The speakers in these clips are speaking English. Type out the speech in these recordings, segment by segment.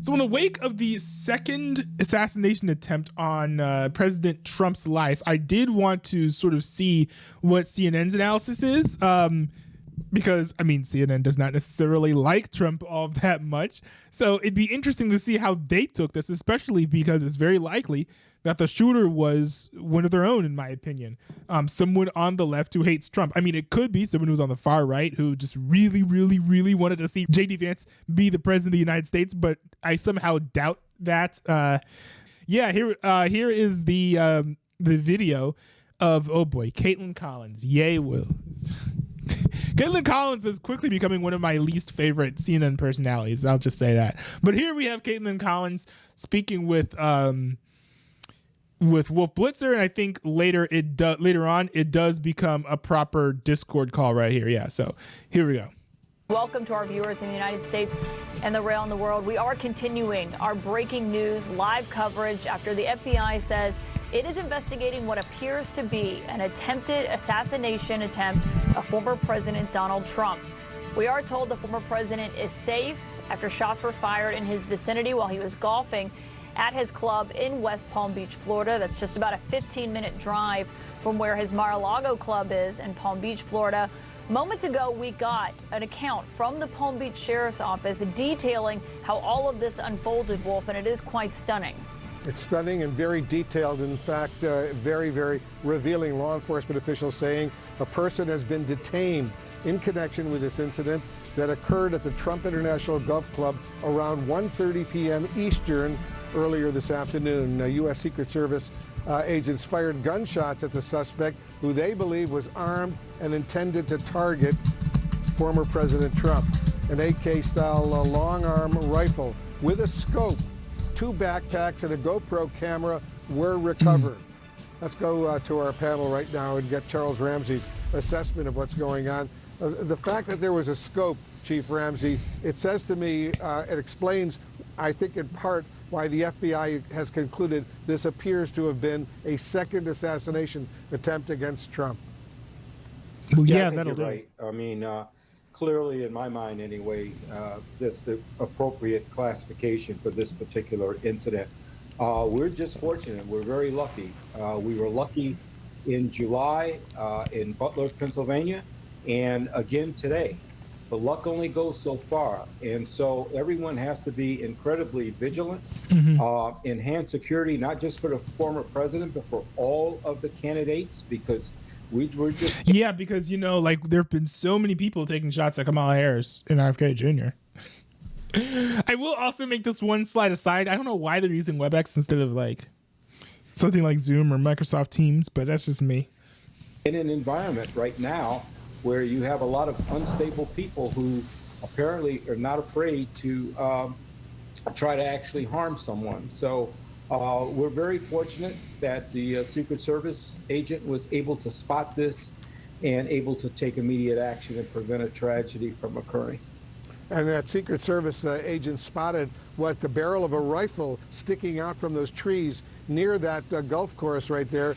So, in the wake of the second assassination attempt on President Trump's life, I did want to sort of see what CNN's analysis is. Because, I mean, CNN does not necessarily like Trump all that much. So it'd be interesting to see how they took this, especially because it's very likely that the shooter was one of their own, in my opinion. Someone on the left who hates Trump. I mean, it could be someone who's on the far right who just really, really, really wanted to see J.D. Vance be the president of the United States, but I somehow doubt that. Here is the video of, oh boy, Caitlin Collins. Yay, Will. Caitlin Collins is quickly becoming one of my least favorite CNN personalities. I'll just say that. But here we have Caitlin Collins speaking with Wolf Blitzer, and I think later on it does become a proper Discord call right here. Yeah, so here we go. Welcome to our viewers in the United States and around the world. We are continuing our breaking news live coverage after the FBI says it is investigating what appears to be an attempted assassination attempt of former President Donald Trump. We are told the former president is safe after shots were fired in his vicinity while he was golfing at his club in West Palm Beach, Florida. That's just about a 15-minute drive from where his Mar-a-Lago club is in Palm Beach, Florida. Moments ago, we got an account from the Palm Beach Sheriff's Office detailing how all of this unfolded, Wolf, and it is quite stunning. It's stunning and very detailed. In fact, very, very revealing. Law enforcement officials saying a person has been detained in connection with this incident that occurred at the Trump International Golf Club around 1:30 p.m. Eastern earlier this afternoon. U.S. Secret Service agents fired gunshots at the suspect, who they believe was armed and intended to target former President Trump. An AK-style long-arm rifle with a scope, 2 backpacks, and a GoPro camera were recovered. Let's go to our panel right now and get Charles Ramsey's assessment of what's going on. The fact that there was a scope, Chief Ramsey, it says to me, it explains, I think in part, why the FBI has concluded this appears to have been a second assassination attempt against Trump. Well, yeah, that'll do. Right. I mean, clearly, in my mind anyway, that's the appropriate classification for this particular incident. We're just fortunate. We're very lucky. We were lucky in July in Butler, Pennsylvania, and again today. The luck only goes so far, and so everyone has to be incredibly vigilant, enhance security, not just for the former president, but for all of the candidates, because we're just... Yeah, because, you know, like, there have been so many people taking shots at Kamala Harris and RFK Jr. I will also make this one slide aside. I don't know why they're using WebEx instead of, like, something like Zoom or Microsoft Teams, but that's just me. In an environment right now where you have a lot of unstable people who apparently are not afraid to try to actually harm someone. So we're very fortunate that the Secret Service agent was able to spot this and able to take immediate action and prevent a tragedy from occurring. And that Secret Service agent spotted the barrel of a rifle sticking out from those trees near that golf course right there,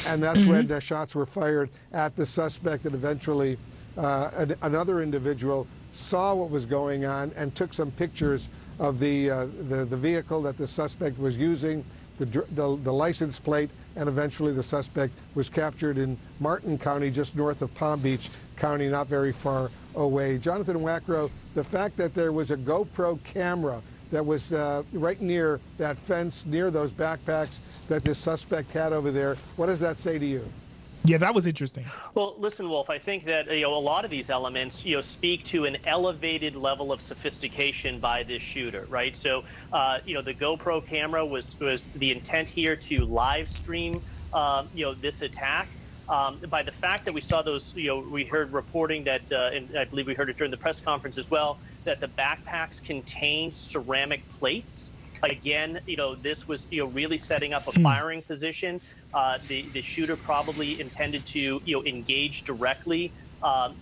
and that's when the shots were fired at the suspect, and eventually another individual saw what was going on and took some pictures of the vehicle that the suspect was using, the license plate, and eventually the suspect was captured in Martin County, just north of Palm Beach County, not very far away. Jonathan Wackrow, the fact that there was a GoPro camera that was right near that fence, near those backpacks that this suspect had over there, what does that say to you? Yeah, that was interesting. Well, listen, Wolf, I think that a lot of these elements speak to an elevated level of sophistication by this shooter, right? So the GoPro camera was the intent here to live stream this attack. By the fact that we saw those, we heard reporting that, and I believe we heard it during the press conference as well, that the backpacks contained ceramic plates. Again, this was really setting up a firing position. The shooter probably intended to engage directly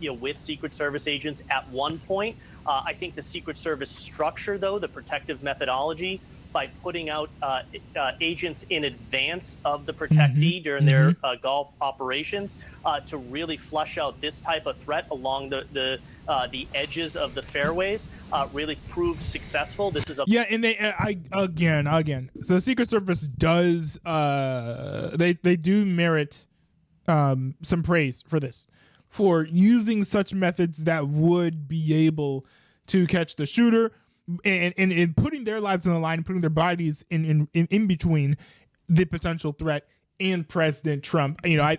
with Secret Service agents at one point. I think the Secret Service structure, though, the protective methodology, by putting out agents in advance of the protectee during their Gulf operations to really flush out this type of threat along the edges of the fairways. Really proved successful. This is a and they again. So the Secret Service does they do merit some praise for this, for using such methods that would be able to catch the shooter, and putting their lives on the line, putting their bodies in between the potential threat and President Trump. You know, I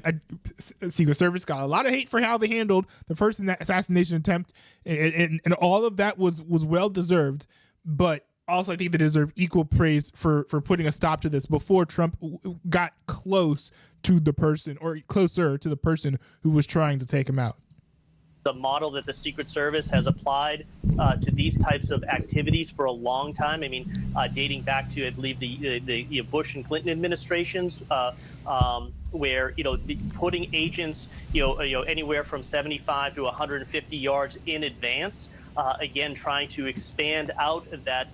Secret Service got a lot of hate for how they handled the first assassination attempt, and all of that was well deserved. But also, I think they deserve equal praise for putting a stop to this before Trump got closer to the person who was trying to take him out. The model that the Secret Service has applied to these types of activities for a long time. I mean, dating back to, I believe, the Bush and Clinton administrations, where putting agents anywhere from 75 to 150 yards in advance. Again, trying to expand out that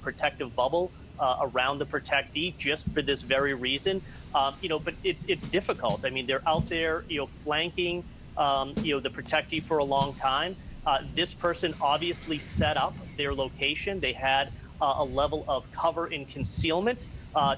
protective bubble around the protectee, just for this very reason. But it's difficult. I mean, they're out there flanking the protectee for a long time. This person obviously set up their location. They had a level of cover and concealment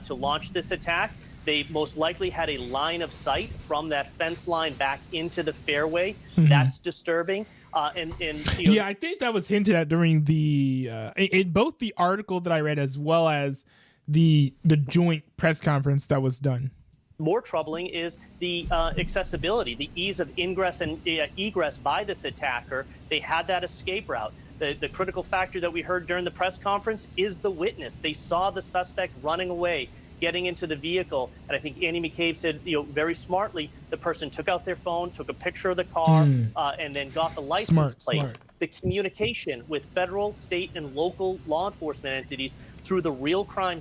to launch this attack. They most likely had a line of sight from that fence line back into the fairway. That's disturbing. I think that was hinted at during the in both the article that I read as well as the joint press conference that was done. More troubling is the accessibility, the ease of ingress and egress by this attacker. They had that escape route. The critical factor that we heard during the press conference is the witness. They saw the suspect running away, getting into the vehicle. And I think Andy McCabe said, very smartly, the person took out their phone, took a picture of the car, and then got the license plate. Smart. The communication with federal, state, and local law enforcement entities through the real-time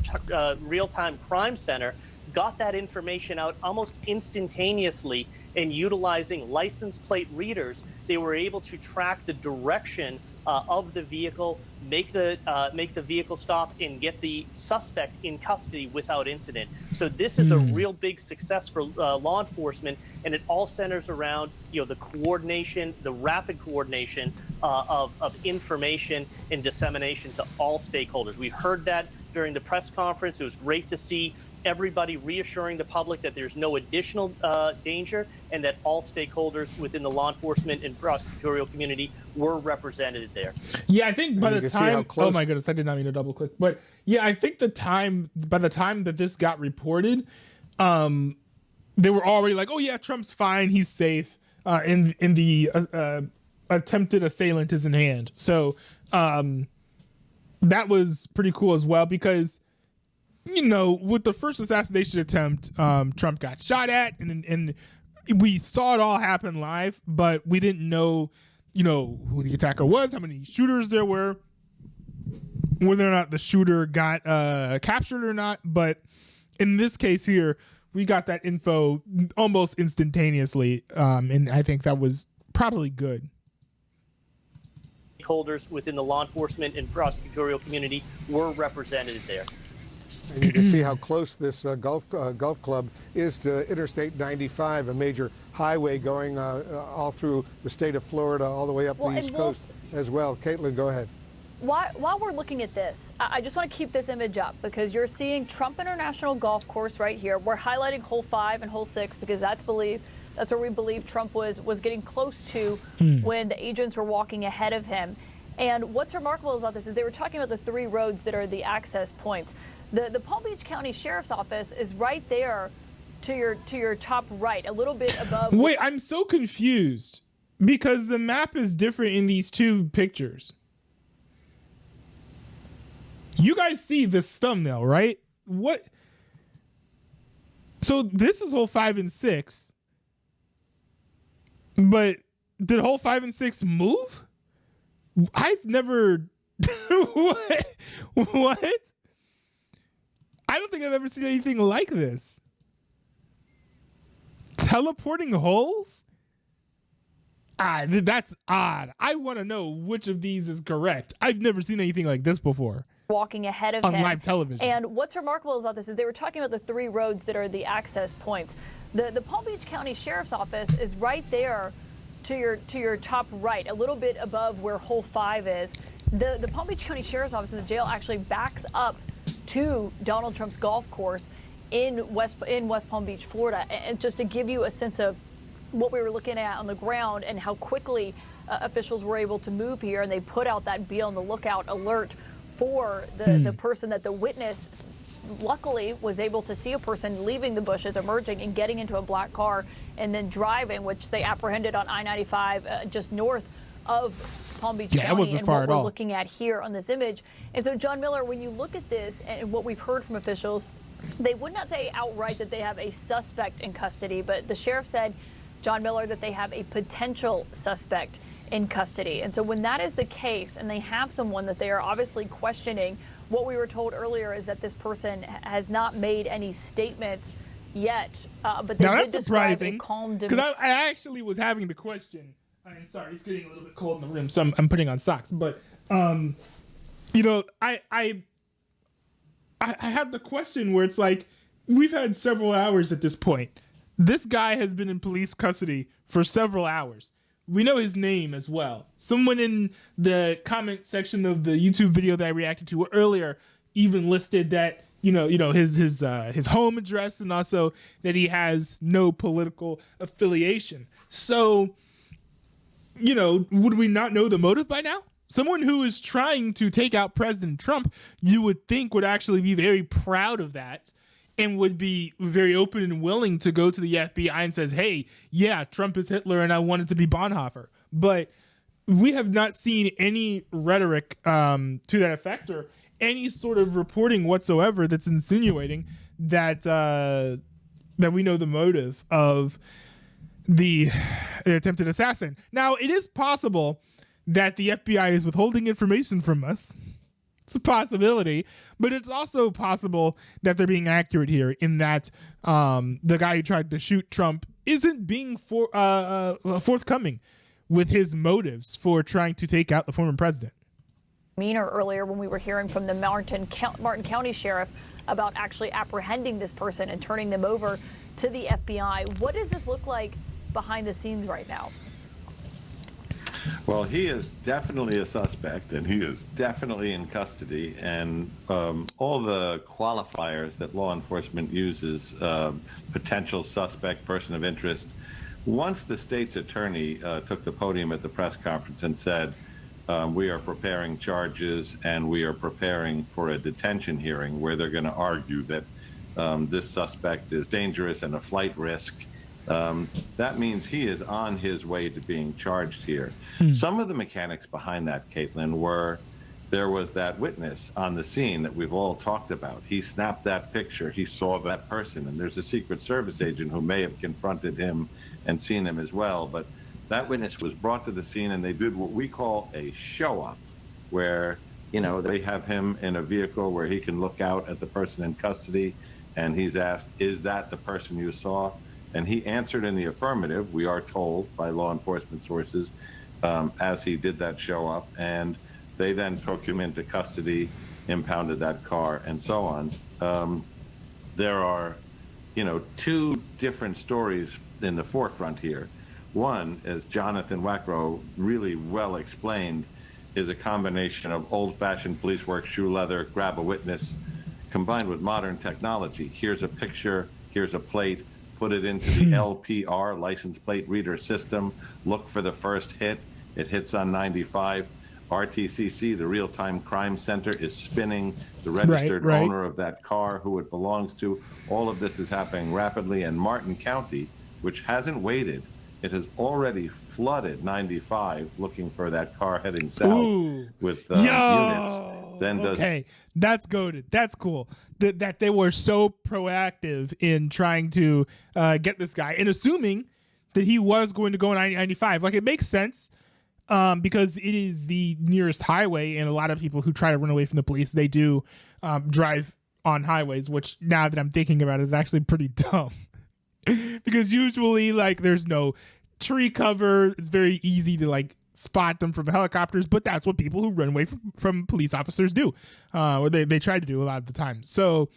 crime center got that information out almost instantaneously, and utilizing license plate readers, they were able to track the direction of the vehicle, make the vehicle stop, and get the suspect in custody without incident. So this is a real big success for law enforcement, and it all centers around the coordination, the rapid coordination of information and dissemination to all stakeholders. We heard that during the press conference. It was great to see everybody reassuring the public that there's no additional danger, and that all stakeholders within the law enforcement and prosecutorial community were represented there. Yeah, I think by the time, oh my goodness, I did not mean to double click, but yeah, I think by the time that this got reported, they were already like, oh yeah, Trump's fine, he's safe, and the attempted assailant is in hand. So that was pretty cool as well, because with the first assassination attempt, Trump got shot at, and we saw it all happen live, but we didn't know, who the attacker was, how many shooters there were, whether or not the shooter got captured or not. But in this case here, we got that info almost instantaneously, and I think that was probably good. Stakeholders within the law enforcement and prosecutorial community were represented there. And you can see how close this golf club is to Interstate 95, a major highway going all through the state of Florida, all the way up the East Coast as well. Caitlin, go ahead. While we're looking at this, I just want to keep this image up, because you're seeing Trump International Golf Course right here. We're highlighting hole 5 and hole 6 because that's where we believe Trump was getting close to when the agents were walking ahead of him. And what's remarkable about this is they were talking about the 3 roads that are the access points. The Palm Beach County Sheriff's Office is right there to your top right, a little bit above. Wait, I'm so confused because the map is different in these 2 pictures. You guys see this thumbnail, right? What? So this is hole 5 and 6, but did hole 5 and 6 move? I've never. What? I don't think I've ever seen anything like this. Teleporting holes? That's odd. I want to know which of these is correct. I've never seen anything like this before. walking ahead of on him. live television. And what's remarkable about this is they were talking about the 3 roads that are the access points. The Palm Beach County Sheriff's Office is right there to your top right, a little bit above where hole 5 is. The Palm Beach County Sheriff's Office in the jail actually backs up to Donald Trump's golf course in West Palm Beach, Florida. And just to give you a sense of what we were looking at on the ground and how quickly officials were able to move here, and they put out that be on the lookout alert for the person that the witness luckily was able to see a person leaving the bushes, emerging and getting into a black car and then driving, which they apprehended on I-95 just north of Palm Beach County, it wasn't and far what at we're all. looking at here on this image. And so, John Miller, when you look at this and what we've heard from officials, they would not say outright that they have a suspect in custody, but the sheriff said, John Miller, that they have a potential suspect in custody. And so when that is the case and they have someone that they are obviously questioning, what we were told earlier is that this person has not made any statements yet, but they Now did that's describe a surprising, calm because demeanor. I actually was having the question. Sorry, it's getting a little bit cold in the room, so I'm putting on socks. But you know, I have the question where it's like, we've had several hours at this point. This guy has been in police custody for several hours. We know his name as well. Someone in the comment section of the YouTube video that I reacted to earlier even listed that his home address, and also that he has no political affiliation. So, would we not know the motive by now? Someone who is trying to take out President Trump, you would think would actually be very proud of that and would be very open and willing to go to the FBI and says, hey, yeah, Trump is Hitler and I want it to be Bonhoeffer. But we have not seen any rhetoric to that effect, or any sort of reporting whatsoever that's insinuating that that we know the motive of the attempted assassin. Now, it is possible that the FBI is withholding information from us. It's a possibility, but it's also possible that they're being accurate here in that the guy who tried to shoot Trump isn't being forthcoming with his motives for trying to take out the former president. Earlier when we were hearing from the Martin County Sheriff about actually apprehending this person and turning them over to the FBI. What does this look like behind the scenes right now? Well, he is definitely a suspect, and he is definitely in custody, and all the qualifiers that law enforcement uses, potential suspect, person of interest. Once the state's attorney took the podium at the press conference and said, we are preparing charges and we are preparing for a detention hearing where they're going to argue that this suspect is dangerous and a flight risk, that means he is on his way to being charged here. Some of the mechanics behind that, Caitlin, were there was that witness on the scene that we've all talked about. He snapped that picture. He saw that person. And there's a Secret Service agent who may have confronted him and seen him as well. But that witness was brought to the scene, and they did what we call a show-up, where, they have him in a vehicle where he can look out at the person in custody, and he's asked, is that the person you saw? And he answered in the affirmative, we are told by law enforcement sources, as he did that show up. And they then took him into custody, impounded that car, and so on. There are, two different stories in the forefront here. One, as Jonathan Wackrow really well explained, is a combination of old-fashioned police work, shoe leather, grab a witness, combined with modern technology. Here's a picture, here's a plate, put it into the LPR, license plate reader system, look for the first hit. It hits on 95. RTCC, the real-time crime center, is spinning the registered owner of that car, who it belongs to. All of this is happening rapidly, and Martin County, which hasn't waited, it has already flooded 95 looking for that car heading south with units. Then Okay, that's goated. That's cool. That they were so proactive in trying to get this guy, and assuming that he was going to go on I-95. Like, it makes sense because it is the nearest highway, and a lot of people who try to run away from the police, they do drive on highways, which, now that I'm thinking about it, is actually pretty dumb. Because usually, like, there's no tree cover. It's very easy to, like, spot them from helicopters, but that's what people who run away from police officers do, or they try to do a lot of the time. So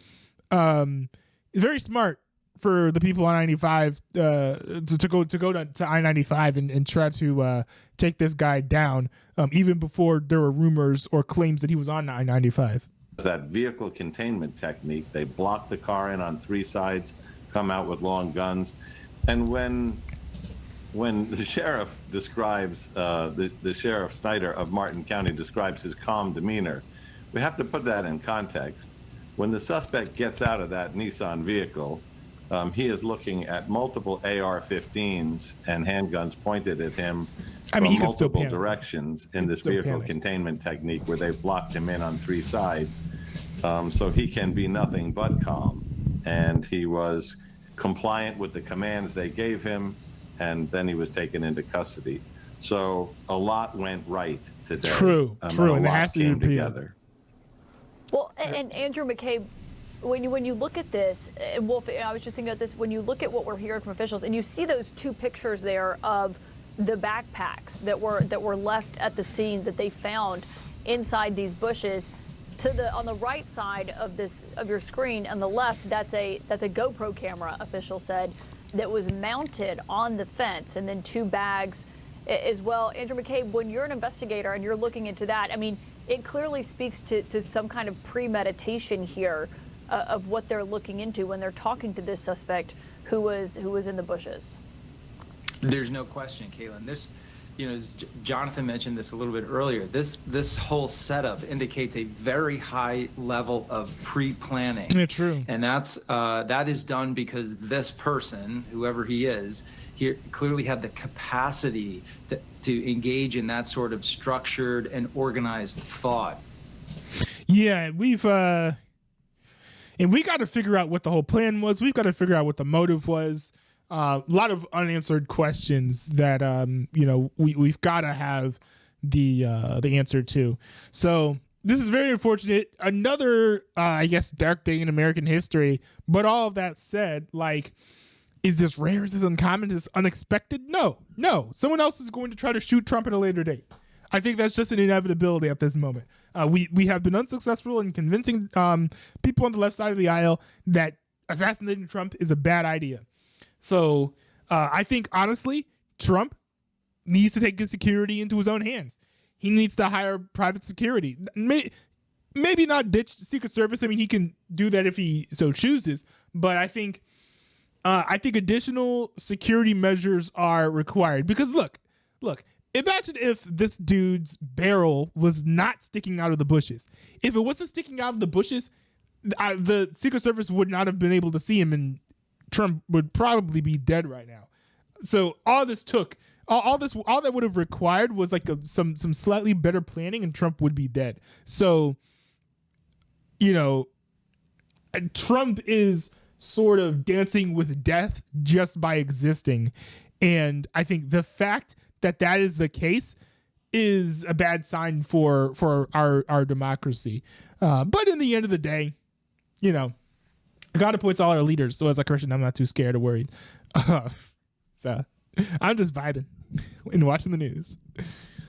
very smart for the people on 95 to go to I-95 and try to take this guy down, even before there were rumors or claims that he was on I-95. That vehicle containment technique, they block the car in on three sides, come out with long guns, and when the sheriff describes, the Sheriff Snyder of Martin County describes his calm demeanor, we have to put that in context. When the suspect gets out of that Nissan vehicle, he is looking at multiple AR-15s and handguns pointed at him from multiple directions in this vehicle containment technique where they've blocked him in on three sides. So he can be nothing but calm. And he was compliant with the commands they gave him, and then he was taken into custody. So a lot went right today. True. And it has to came together. Well, and Andrew McCabe, when you look at this, and Wolf, I was just thinking about this, when you look at what we're hearing from officials, and you see those two pictures there of the backpacks that were left at the scene that they found inside these bushes, on the right side of your screen, on the left, that's a GoPro camera, officials said, that was mounted on the fence, and then two bags as well. Andrew McCabe, when you're an investigator and you're looking into that, I mean, it clearly speaks to some kind of premeditation here of what they're looking into when they're talking to this suspect who was in the bushes. There's no question, Caitlin. This, as Jonathan mentioned this a little bit earlier, this whole setup indicates a very high level of pre-planning. Yeah, true. And that is done because this person, whoever he is, he clearly had the capacity to engage in that sort of structured and organized thought. Yeah, we got to figure out what the whole plan was. We've got to figure out what the motive was. A lot of unanswered questions that we've got to have the answer to. So this is very unfortunate. Another I guess dark day in American history. But all of that said, like, is this rare? Is this uncommon? Is this unexpected? No. Someone else is going to try to shoot Trump at a later date. I think that's just an inevitability at this moment. We have been unsuccessful in convincing people on the left side of the aisle that assassinating Trump is a bad idea. So I think, honestly, Trump needs to take his security into his own hands. He needs to hire private security. Maybe not ditch the Secret Service. I mean, he can do that if he so chooses. But I think additional security measures are required. Because look, imagine if this dude's barrel was not sticking out of the bushes. If it wasn't sticking out of the bushes, the Secret Service would not have been able to see him, and Trump would probably be dead right now. So all that would have required was like some slightly better planning, and Trump would be dead. So, Trump is sort of dancing with death just by existing. And I think the fact that is the case is a bad sign for our democracy. But in the end of the day, God appoints all our leaders. So as a Christian, I'm not too scared or worried. So I'm just vibing and watching the news.